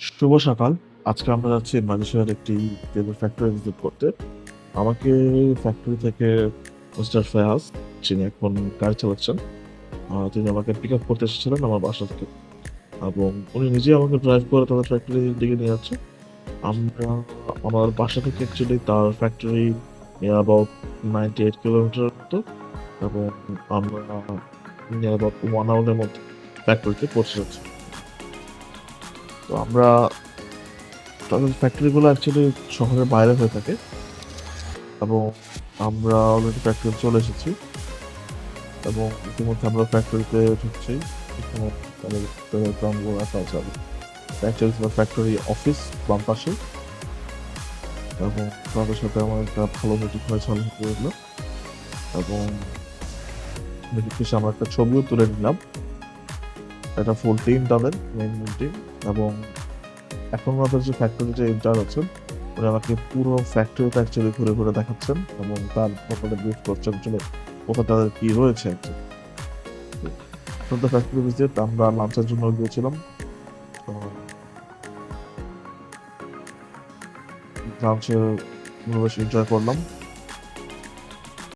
শুভ সকাল। আজকে আমরা যাচ্ছি মালয়েশিয়ার একটি তেলের ফ্যাক্টরি ভিজিট করতে। আমাকে ফ্যাক্টরি থেকে মিস্টার ফয়াজ, যিনি এখন গাড়ি চালাচ্ছেন, তিনি আমাকে পিক আপ করতে এসেছিলেন আমার বাসা থেকে এবং উনি নিজেই আমাকে ড্রাইভ করে তাদের ফ্যাক্টরির দিকে নিয়ে যাচ্ছে। আমরা আমার বাসা থেকে অ্যাকচুয়ালি তার ফ্যাক্টরি নিয়ার অ্যাবাউট 98 কিলোমিটার মতো এবং আমরা নিয়ার অ্যাবাউট 1 আওয়ারের মধ্যে ফ্যাক্টরিতে পৌঁছে যাচ্ছি। তো আমরা তাদের ফ্যাক্টরিগুলো অ্যাকচুয়ালি শহরের বাইরে হয়ে থাকে এবং আমরা অলরেডি ফ্যাক্টরি চলে এসেছি এবং ইতিমধ্যে আমরা ফ্যাক্টরিতে ঢুকছি। এখানে তাদের গ্রাউন্ডগুলো রাখা আছে আগে। অ্যাকচুয়ালি ফ্যাক্টরি অফিস বাম পাশে এবং তাদের সাথে আমার একটা ভালো মিটিং হয়েছে আলহামদুলিল্লাহ এবং মিটিং শেষে আমরা একটা ছবিও তুলে নিলাম। একটা ফুল টিম তাদের মেইন টিম এবং এখন আমাদের যে ফ্যাক্টরি যে ইনচার্জ আছেন উনি আমাকে পুরো ফ্যাক্টরিটা অ্যাকচুয়ালি ঘুরে ঘুরে দেখাচ্ছেন এবং তার ব্যাপারে ব্রিফ করছেন আসলে কোথায় তাদের কি রয়েছে অ্যাকচুয়ালি। তো ফ্যাক্টরি ভিজিট আমরা লাঞ্চের জন্য গিয়েছিলাম। লাঞ্চে বেশ এনজয় করলাম।